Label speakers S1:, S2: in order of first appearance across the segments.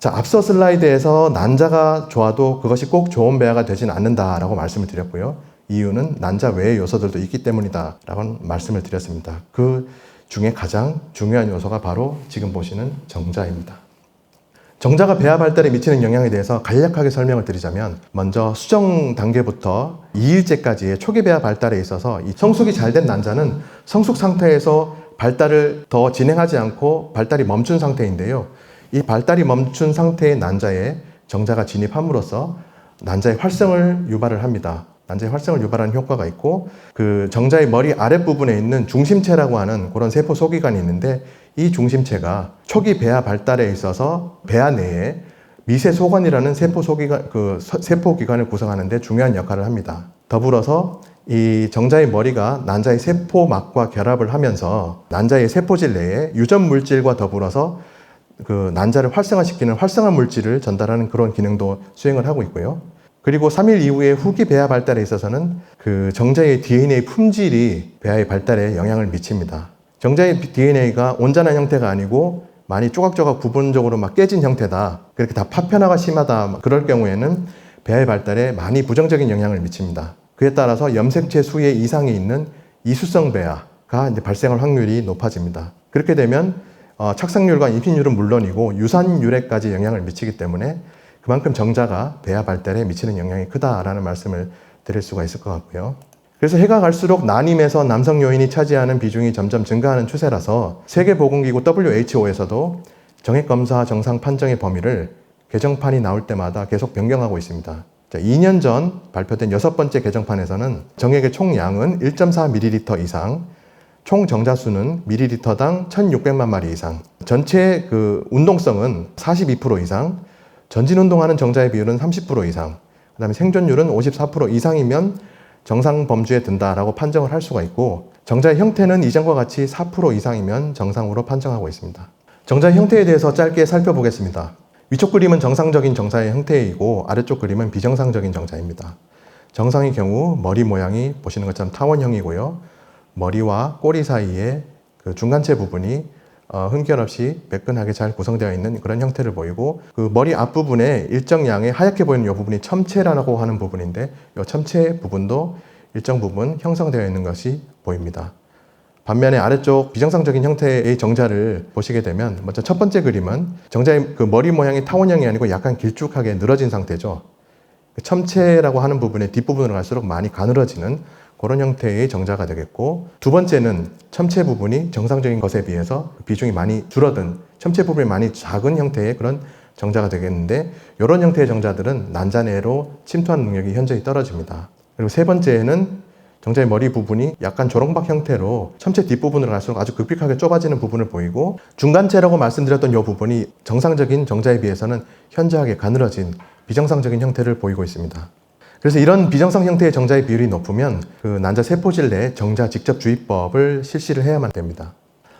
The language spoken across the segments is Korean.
S1: 자, 앞서 슬라이드에서 난자가 좋아도 그것이 꼭 좋은 배아가 되지는 않는다라고 말씀을 드렸고요. 이유는 난자 외의 요소들도 있기 때문이다 라고 말씀을 드렸습니다. 그 중에 가장 중요한 요소가 바로 지금 보시는 정자입니다. 정자가 배아 발달에 미치는 영향에 대해서 간략하게 설명을 드리자면, 먼저 수정 단계부터 2일째까지의 초기 배아 발달에 있어서 이 성숙이 잘 된 난자는 성숙 상태에서 발달을 더 진행하지 않고 발달이 멈춘 상태인데요. 이 발달이 멈춘 상태의 난자에 정자가 진입함으로써 난자의 활성을 유발을 합니다. 난자의 활성을 유발하는 효과가 있고, 그 정자의 머리 아랫부분에 있는 중심체라고 하는 그런 세포 소기관이 있는데, 이 중심체가 초기 배아 발달에 있어서 배아 내에 미세소관이라는 세포기관을 구성하는데 중요한 역할을 합니다. 더불어서 이 정자의 머리가 난자의 세포막과 결합을 하면서 난자의 세포질 내에 유전 물질과 더불어서 그 난자를 활성화시키는 활성화 물질을 전달하는 그런 기능도 수행을 하고 있고요. 그리고 3일 이후에 후기 배아 발달에 있어서는 그 정자의 DNA 품질이 배아의 발달에 영향을 미칩니다. 정자의 DNA가 온전한 형태가 아니고 많이 조각조각 부분적으로 막 깨진 형태다, 그렇게 다 파편화가 심하다, 그럴 경우에는 배아의 발달에 많이 부정적인 영향을 미칩니다. 그에 따라서 염색체 수에 이상이 있는 이수성 배아가 이제 발생할 확률이 높아집니다. 그렇게 되면 착상률과 임신율은 물론이고 유산율에까지 영향을 미치기 때문에 그만큼 정자가 배아 발달에 미치는 영향이 크다라는 말씀을 드릴 수가 있을 것 같고요. 그래서 해가 갈수록 난임에서 남성 요인이 차지하는 비중이 점점 증가하는 추세라서 세계보건기구 WHO에서도 정액검사 정상 판정의 범위를 개정판이 나올 때마다 계속 변경하고 있습니다. 2년 전 발표된 6번째 개정판에서는 정액의 총량은 1.4ml 이상, 총 정자수는 ml당 1600만 마리 이상, 전체 그 운동성은 42% 이상, 전진운동하는 정자의 비율은 30% 이상, 그 다음에 생존율은 54% 이상이면 정상 범주에 든다라고 판정을 할 수가 있고, 정자의 형태는 이전과 같이 4% 이상이면 정상으로 판정하고 있습니다. 정자의 형태에 대해서 짧게 살펴보겠습니다. 위쪽 그림은 정상적인 정자의 형태이고 아래쪽 그림은 비정상적인 정자입니다. 정상의 경우 머리 모양이 보시는 것처럼 타원형이고요. 머리와 꼬리 사이에 그 중간체 부분이 흠결 없이 매끈하게 잘 구성되어 있는 그런 형태를 보이고, 그 머리 앞부분에 일정량의 하얗게 보이는 이 부분이 첨체라고 하는 부분인데, 이 첨체 부분도 일정 부분 형성되어 있는 것이 보입니다. 반면에 아래쪽 비정상적인 형태의 정자를 보시게 되면, 먼저 첫 번째 그림은 정자의 그 머리 모양이 타원형이 아니고 약간 길쭉하게 늘어진 상태죠. 첨체라고 하는 부분의 뒷부분으로 갈수록 많이 가늘어지는 그런 형태의 정자가 되겠고, 두 번째는 첨체 부분이 정상적인 것에 비해서 비중이 많이 줄어든, 첨체 부분이 많이 작은 형태의 그런 정자가 되겠는데, 이런 형태의 정자들은 난자 내로 침투하는 능력이 현저히 떨어집니다. 그리고 세 번째는 정자의 머리 부분이 약간 조롱박 형태로 첨체 뒷부분으로 갈수록 아주 급격하게 좁아지는 부분을 보이고, 중간체라고 말씀드렸던 이 부분이 정상적인 정자에 비해서는 현저하게 가늘어진 비정상적인 형태를 보이고 있습니다. 그래서 이런 비정상 형태의 정자의 비율이 높으면 그 난자 세포질 내에 정자 직접 주입법을 실시를 해야만 됩니다.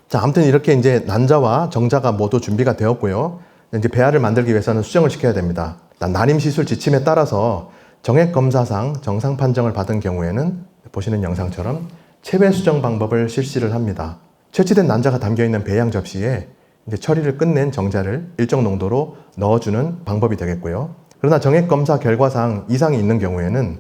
S1: 자, 아무튼 이렇게 이제 난자와 정자가 모두 준비가 되었고요. 이제 배아를 만들기 위해서는 수정을 시켜야 됩니다. 난임 시술 지침에 따라서 정액 검사상 정상 판정을 받은 경우에는 보시는 영상처럼 체외 수정 방법을 실시를 합니다. 채취된 난자가 담겨있는 배양 접시에 이제 처리를 끝낸 정자를 일정 농도로 넣어주는 방법이 되겠고요. 그러나 정액검사 결과상 이상이 있는 경우에는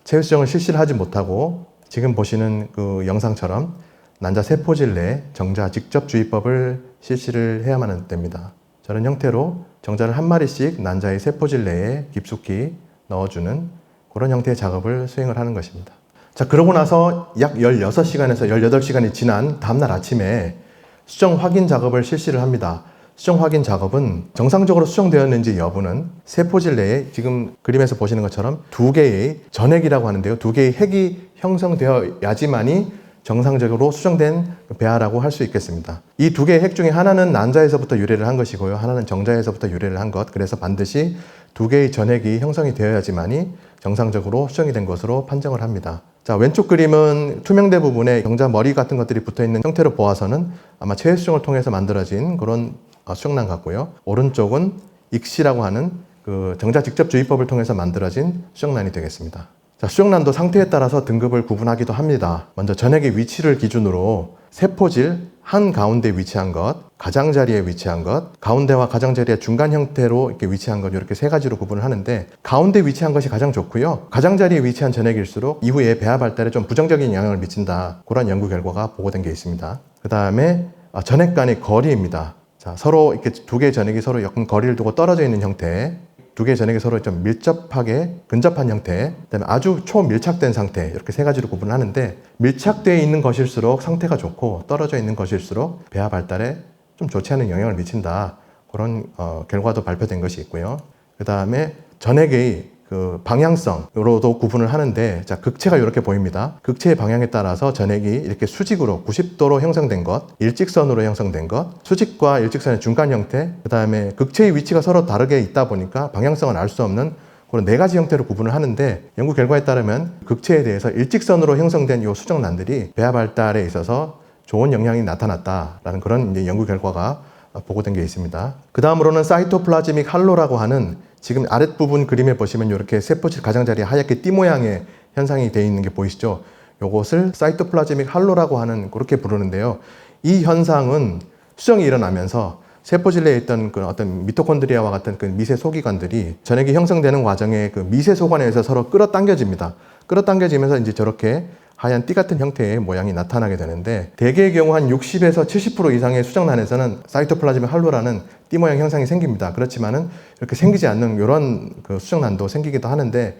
S1: 체외 수정을 실시를 하지 못하고 지금 보시는 그 영상처럼 난자 세포질 내에 정자 직접 주입법을 실시를 해야만 됩니다. 저런 형태로 정자를 한 마리씩 난자의 세포질 내에 깊숙이 넣어주는 그런 형태의 작업을 수행을 하는 것입니다. 자, 그러고 나서 약 16시간에서 18시간이 지난 다음날 아침에 수정 확인 작업을 실시를 합니다. 수정 확인 작업은 정상적으로 수정되었는지 여부는 세포질 내에 지금 그림에서 보시는 것처럼 두 개의 전핵이라고 하는데요. 두 개의 핵이 형성되어야지만이 정상적으로 수정된 배아라고 할 수 있겠습니다. 이 두 개의 핵 중에 하나는 난자에서부터 유래를 한 것이고요. 하나는 정자에서부터 유래를 한 것. 그래서 반드시 두 개의 전핵이 형성이 되어야지만이 정상적으로 수정이 된 것으로 판정을 합니다. 자, 왼쪽 그림은 투명대 부분에 정자 머리 같은 것들이 붙어있는 형태로 보아서는 아마 체외 수정을 통해서 만들어진 그런 수정란 같고요. 오른쪽은 익시라고 하는 그 정자 직접 주입법을 통해서 만들어진 수정란이 되겠습니다. 자, 수정란도 상태에 따라서 등급을 구분하기도 합니다. 먼저 전액의 위치를 기준으로 세포질 한가운데 위치한 것, 가장자리에 위치한 것, 가운데와 가장자리의 중간 형태로 이렇게 위치한 것, 이렇게 세 가지로 구분을 하는데, 가운데 위치한 것이 가장 좋고요. 가장자리에 위치한 전액일수록 이후에 배아 발달에 좀 부정적인 영향을 미친다. 그런 연구 결과가 보고된 게 있습니다. 그 다음에 전액 간의 거리입니다. 자, 서로 이렇게 두 개의 전액이 서로 약간 거리를 두고 떨어져 있는 형태, 두 개의 전액이 서로 좀 밀접하게 근접한 형태, 그다음에 아주 초밀착된 상태, 이렇게 세 가지로 구분을 하는데, 밀착되어 있는 것일수록 상태가 좋고 떨어져 있는 것일수록 배아 발달에 좀 좋지 않은 영향을 미친다. 그런 결과도 발표된 것이 있고요. 그 다음에 전액의 그 방향성으로도 구분을 하는데, 자, 극체가 이렇게 보입니다. 극체의 방향에 따라서 전액이 이렇게 수직으로 90도로 형성된 것, 일직선으로 형성된 것, 수직과 일직선의 중간 형태, 그 다음에 극체의 위치가 서로 다르게 있다 보니까 방향성은 알 수 없는 그런 네 가지 형태로 구분을 하는데, 연구 결과에 따르면 극체에 대해서 일직선으로 형성된 이 수정란들이 배아 발달에 있어서 좋은 영향이 나타났다라는 그런 이제 연구 결과가 보고된 게 있습니다. 그 다음으로는 사이토플라즈믹 할로라고 하는, 지금 아랫부분 그림에 보시면 이렇게 세포질 가장자리에 하얗게 띠 모양의 현상이 되어 있는 게 보이시죠? 이것을 사이토플라즈믹 할로라고 하는, 그렇게 부르는데요. 이 현상은 수정이 일어나면서 세포질 내에 있던 그 어떤 미토콘드리아와 같은 그 미세 소기관들이 전액이 형성되는 과정에 그 미세 소관에 의해서 서로 끌어당겨집니다. 끌어당겨지면서 이제 저렇게 하얀 띠 같은 형태의 모양이 나타나게 되는데, 대개의 경우 한 60에서 70% 이상의 수정란에서는 사이토플라즈믹 할로라는 띠 모양 현상이 생깁니다. 그렇지만은 이렇게 생기지 않는 이런 그 수정란도 생기기도 하는데,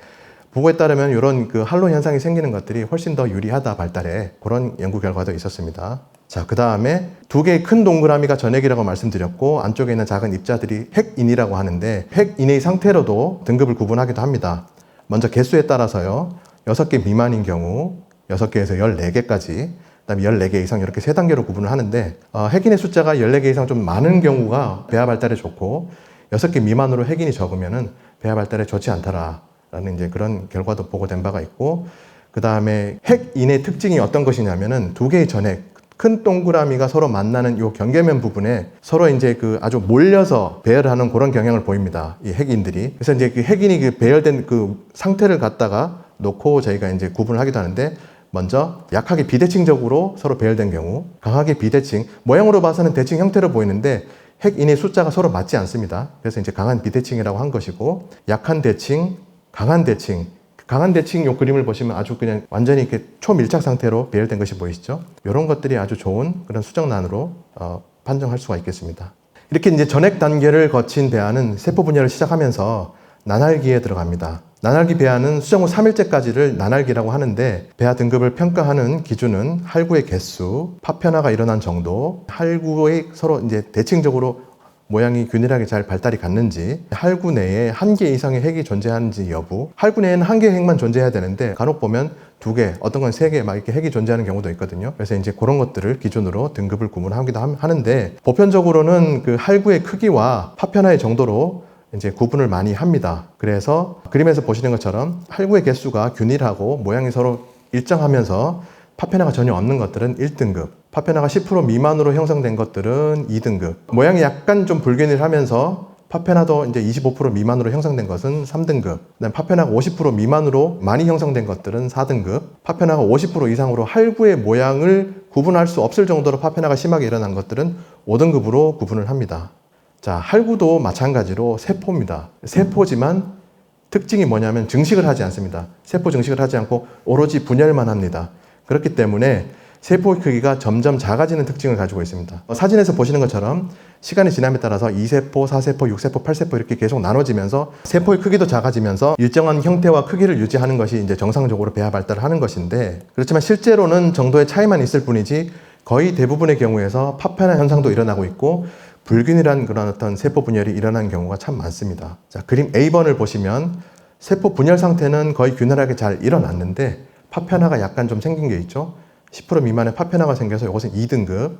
S1: 보고에 따르면 이런 그 할로 현상이 생기는 것들이 훨씬 더 유리하다 발달에, 그런 연구 결과도 있었습니다. 자, 그 다음에 두 개의 큰 동그라미가 전액이라고 말씀드렸고, 안쪽에 있는 작은 입자들이 핵인이라고 하는데, 핵인의 상태로도 등급을 구분하기도 합니다. 먼저 개수에 따라서요, 6개 미만인 경우 6개에서 14개까지, 그 다음에 14개 이상, 이렇게 세 단계로 구분을 하는데, 핵인의 숫자가 14개 이상 좀 많은 경우가 배아 발달에 좋고, 6개 미만으로 핵인이 적으면은 배아 발달에 좋지 않다라는 이제 그런 결과도 보고된 바가 있고, 그 다음에 핵인의 특징이 어떤 것이냐면은 두 개의 전핵, 큰 동그라미가 서로 만나는 이 경계면 부분에 서로 이제 그 아주 몰려서 배열하는 그런 경향을 보입니다. 이 핵인들이. 그래서 이제 그 핵인이 그 배열된 그 상태를 갖다가 놓고 저희가 이제 구분을 하기도 하는데, 먼저 약하게 비대칭적으로 서로 배열된 경우, 강하게 비대칭, 모양으로 봐서는 대칭 형태로 보이는데 핵인의 숫자가 서로 맞지 않습니다. 그래서 이제 강한 비대칭이라고 한 것이고, 약한 대칭, 강한 대칭, 강한 대칭 요 그림을 보시면 아주 그냥 완전히 이렇게 초밀착 상태로 배열된 것이 보이시죠? 이런 것들이 아주 좋은 그런 수정란으로 판정할 수가 있겠습니다. 이렇게 이제 전액 단계를 거친 배아는 세포 분열을 시작하면서 나날기에 들어갑니다. 나날기 배아는 수정 후 3일째까지를 나날기라고 하는데, 배아 등급을 평가하는 기준은 할구의 개수, 파편화가 일어난 정도, 할구의 서로 이제 대칭적으로 모양이 균일하게 잘 발달이 갔는지, 할구 내에 한 개 이상의 핵이 존재하는지 여부, 할구 내에는 한 개의 핵만 존재해야 되는데 간혹 보면 2개, 어떤 건 3개 막 이렇게 핵이 존재하는 경우도 있거든요. 그래서 이제 그런 것들을 기준으로 등급을 구분하기도 하는데, 보편적으로는 그 할구의 크기와 파편화의 정도로 이제 구분을 많이 합니다. 그래서 그림에서 보시는 것처럼 할구의 개수가 균일하고 모양이 서로 일정하면서 파편화가 전혀 없는 것들은 1등급, 파편화가 10% 미만으로 형성된 것들은 2등급, 모양이 약간 좀 불균일하면서 파편화도 이제 25% 미만으로 형성된 것은 3등급, 그다음에 파편화가 50% 미만으로 많이 형성된 것들은 4등급, 파편화가 50% 이상으로 할구의 모양을 구분할 수 없을 정도로 파편화가 심하게 일어난 것들은 5등급으로 구분을 합니다. 자, 할구도 마찬가지로 세포입니다. 세포지만 특징이 뭐냐면 증식을 하지 않습니다. 세포 증식을 하지 않고 오로지 분열만 합니다. 그렇기 때문에 세포의 크기가 점점 작아지는 특징을 가지고 있습니다. 사진에서 보시는 것처럼 시간이 지남에 따라서 2세포, 4세포, 6세포, 8세포 이렇게 계속 나눠지면서 세포의 크기도 작아지면서 일정한 형태와 크기를 유지하는 것이 이제 정상적으로 배아 발달을 하는 것인데, 그렇지만 실제로는 정도의 차이만 있을 뿐이지 거의 대부분의 경우에서 파편화 현상도 일어나고 있고 불균일한 그런 어떤 세포 분열이 일어나는 경우가 참 많습니다. 자, 그림 A번을 보시면 세포 분열 상태는 거의 균일하게 잘 일어났는데 파편화가 약간 좀 생긴 게 있죠. 10% 미만의 파편화가 생겨서 이것은 2등급.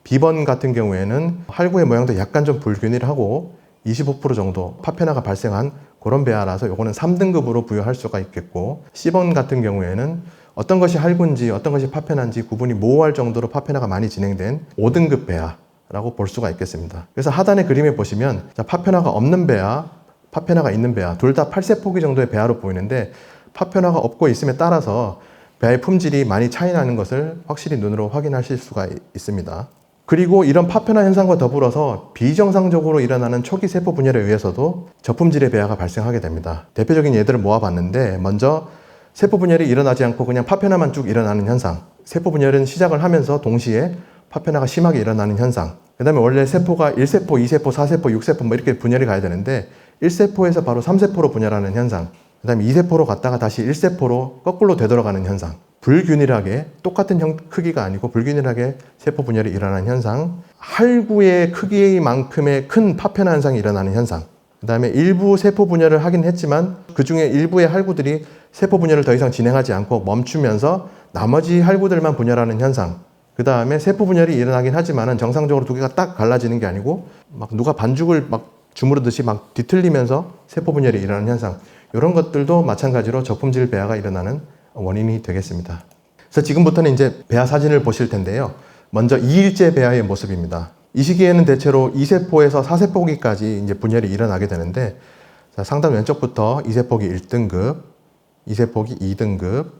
S1: B번 같은 경우에는 할구의 모양도 약간 좀 불균일하고 25% 정도 파편화가 발생한 그런 배아라서 이거는 3등급으로 부여할 수가 있겠고, C번 같은 경우에는 어떤 것이 할구인지 어떤 것이 파편화인지 구분이 모호할 정도로 파편화가 많이 진행된 5등급 배아라고 볼 수가 있겠습니다. 그래서 하단의 그림에 보시면 파편화가 없는 배아, 파편화가 있는 배아 둘 다 8세포기 정도의 배아로 보이는데, 파편화가 없고 있음에 따라서 배아의 품질이 많이 차이 나는 것을 확실히 눈으로 확인하실 수가 있습니다. 그리고 이런 파편화 현상과 더불어서 비정상적으로 일어나는 초기 세포 분열에 의해서도 저품질의 배아가 발생하게 됩니다. 대표적인 예들을 모아봤는데, 먼저 세포 분열이 일어나지 않고 그냥 파편화만 쭉 일어나는 현상, 세포 분열은 시작을 하면서 동시에 파편화가 심하게 일어나는 현상, 그 다음에 원래 세포가 1세포, 2세포, 4세포, 6세포 뭐 이렇게 분열이 가야 되는데 1세포에서 바로 3세포로 분열하는 현상, 그 다음에 2세포로 갔다가 다시 1세포로 거꾸로 되돌아가는 현상, 불균일하게 똑같은 크기가 아니고 불균일하게 세포 분열이 일어나는 현상, 할구의 크기만큼의 큰 파편화 현상이 일어나는 현상, 그 다음에 일부 세포 분열을 하긴 했지만 그 중에 일부의 할구들이 세포 분열을 더 이상 진행하지 않고 멈추면서 나머지 할구들만 분열하는 현상, 그 다음에 세포 분열이 일어나긴 하지만 정상적으로 두 개가 딱 갈라지는 게 아니고 막 누가 반죽을 막 주무르듯이 막 뒤틀리면서 세포 분열이 일어나는 현상, 이런 것들도 마찬가지로 저품질 배아가 일어나는 원인이 되겠습니다. 그래서 지금부터는 이제 배아 사진을 보실 텐데요. 먼저 2일째 배아의 모습입니다. 이 시기에는 대체로 2세포에서 4세포기까지 이제 분열이 일어나게 되는데, 자, 상단 왼쪽부터 2세포기 1등급, 2세포기 2등급,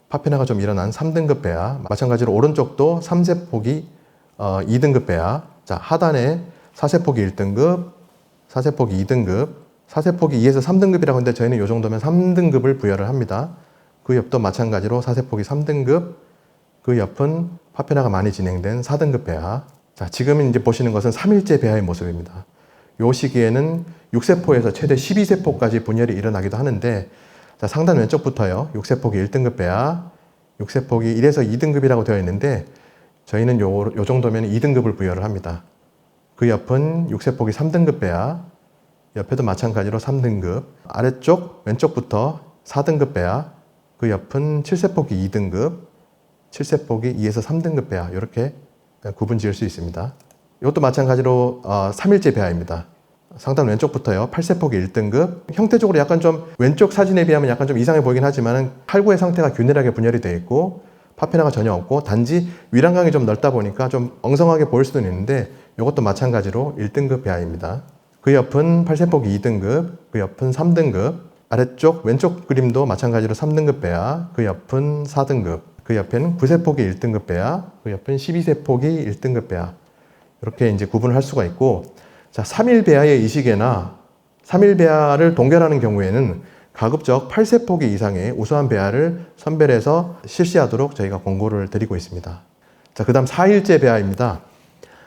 S1: 파편화가 좀 일어난 3등급 배아, 마찬가지로 오른쪽도 3세포기 2등급 배아, 자, 하단에 4세포기 1등급, 4세포기 2등급, 4세포기 2에서 3등급이라고 하는데 저희는 이 정도면 3등급을 부여를 합니다. 그 옆도 마찬가지로 4세포기 3등급, 그 옆은 파편화가 많이 진행된 4등급 배아. 자, 지금 이제 보시는 것은 3일째 배아의 모습입니다. 이 시기에는 6세포에서 최대 12세포까지 분열이 일어나기도 하는데, 자, 상단 왼쪽부터요. 6세포기 1등급 배아, 6세포기 1에서 2등급이라고 되어 있는데 저희는 요 정도면 2등급을 부여를 합니다. 그 옆은 6세포기 3등급 배아, 옆에도 마찬가지로 3등급, 아래쪽 왼쪽부터 4등급 배아, 그 옆은 7세포기 2등급, 7세포기 2에서 3등급 배아, 이렇게 구분 지을 수 있습니다. 이것도 마찬가지로 3일째 배아입니다. 상단 왼쪽부터요. 8세포기 1등급, 형태적으로 약간 좀 왼쪽 사진에 비하면 약간 좀 이상해 보이긴 하지만 할구의 상태가 균일하게 분열이 되어 있고 파편화가 전혀 없고 단지 위란강이 좀 넓다 보니까 좀 엉성하게 보일 수도 있는데 이것도 마찬가지로 1등급 배아입니다. 그 옆은 8세포기 2등급, 그 옆은 3등급, 아래쪽 왼쪽 그림도 마찬가지로 3등급 배아, 그 옆은 4등급, 그 옆에는 9세포기 1등급 배아, 그 옆은 12세포기 1등급 배아, 이렇게 이제 구분을 할 수가 있고, 자, 3일 배아의 이식에나 3일 배아를 동결하는 경우에는 가급적 8세포기 이상의 우수한 배아를 선별해서 실시하도록 저희가 권고를 드리고 있습니다. 자, 그 다음 4일째 배아입니다.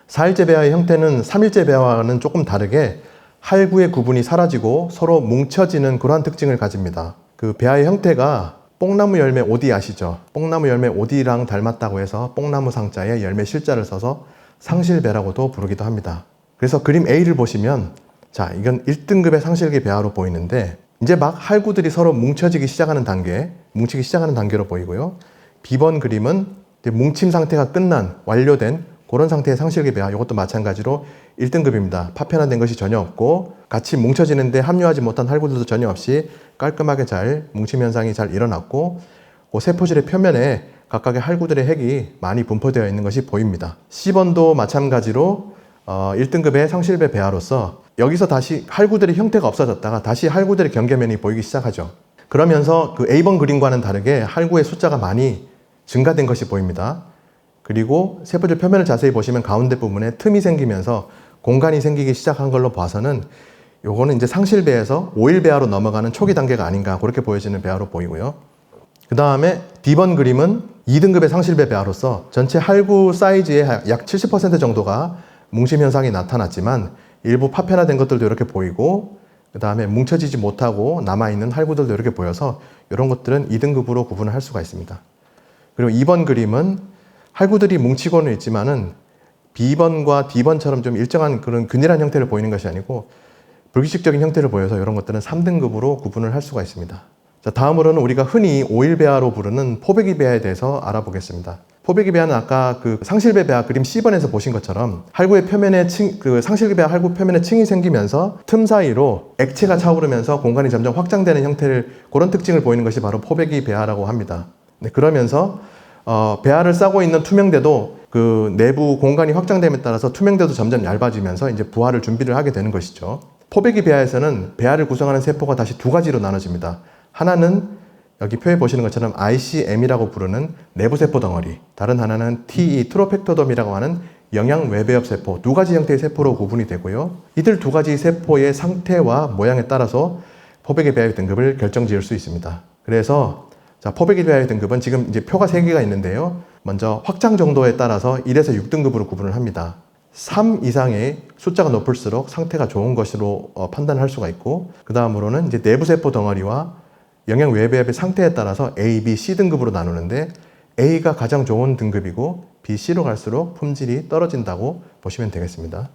S1: 4일째 배아의 형태는 3일째 배아와는 조금 다르게 할구의 구분이 사라지고 서로 뭉쳐지는 그러한 특징을 가집니다. 그 배아의 형태가 뽕나무 열매 오디 아시죠? 뽕나무 열매 오디랑 닮았다고 해서 뽕나무 상자에 열매 실자를 써서 상실배라고도 부르기도 합니다. 그래서 그림 A를 보시면, 자, 이건 1등급의 상실기 배아로 보이는데 이제 막 할구들이 서로 뭉치기 시작하는 단계로 보이고요. B번 그림은 뭉침 상태가 끝난, 완료된 그런 상태의 상실기 배아, 이것도 마찬가지로 1등급입니다. 파편화된 것이 전혀 없고 같이 뭉쳐지는데 합류하지 못한 할구들도 전혀 없이 깔끔하게 잘 뭉침 현상이 잘 일어났고 그 세포질의 표면에 각각의 할구들의 핵이 많이 분포되어 있는 것이 보입니다. C번도 마찬가지로 1등급의 상실배 배아로서 여기서 다시 할구들의 형태가 없어졌다가 다시 할구들의 경계면이 보이기 시작하죠. 그러면서 그 A번 그림과는 다르게 할구의 숫자가 많이 증가된 것이 보입니다. 그리고 세포질 표면을 자세히 보시면 가운데 부분에 틈이 생기면서 공간이 생기기 시작한 걸로 봐서는 요거는 이제 상실배에서 5일 배아로 넘어가는 초기 단계가 아닌가 그렇게 보여지는 배아로 보이고요. 그 다음에 D번 그림은 2등급의 상실배 배아로서 전체 할구 사이즈의 약 70% 정도가 뭉침 현상이 나타났지만 일부 파편화된 것들도 이렇게 보이고 그 다음에 뭉쳐지지 못하고 남아있는 할구들도 이렇게 보여서 이런 것들은 2등급으로 구분을 할 수가 있습니다. 그리고 2번 그림은 할구들이 뭉치고는 있지만은 B번과 D번처럼 좀 일정한 그런 균일한 형태를 보이는 것이 아니고 불규칙적인 형태를 보여서 이런 것들은 3등급으로 구분을 할 수가 있습니다. 자, 다음으로는 우리가 흔히 5일 배아로 부르는 포배기 배아에 대해서 알아보겠습니다. 포배기 배아는 아까 그 상실배 배아 그림 C번에서 보신 것처럼 할구의 표면에 상실배 배아 할구 표면에 층이 생기면서 틈 사이로 액체가 차오르면서 공간이 점점 확장되는 형태를 그런 특징을 보이는 것이 바로 포배기 배아라고 합니다. 네, 그러면서 배아를 싸고 있는 투명대도 그 내부 공간이 확장됨에 따라서 투명대도 점점 얇아지면서 이제 부화를 준비를 하게 되는 것이죠. 포배기 배아에서는 배아를 구성하는 세포가 다시 두 가지로 나눠집니다. 하나는 여기 표에 보시는 것처럼 ICM이라고 부르는 내부세포 덩어리, 다른 하나는 TE, 트로펙토덤이라고 하는 영양외배엽 세포, 두 가지 형태의 세포로 구분이 되고요. 이들 두 가지 세포의 상태와 모양에 따라서 포백의 배합의 등급을 결정지을 수 있습니다. 그래서 자, 포백의 배합의 등급은 지금 이제 표가 3개가 있는데요. 먼저 확장 정도에 따라서 1에서 6등급으로 구분을 합니다. 3 이상의 숫자가 높을수록 상태가 좋은 것으로 판단할 수가 있고, 그 다음으로는 이제 내부세포 덩어리와 영양외배합의 상태에 따라서 A, B, C 등급으로 나누는데 A가 가장 좋은 등급이고 B, C로 갈수록 품질이 떨어진다고 보시면 되겠습니다.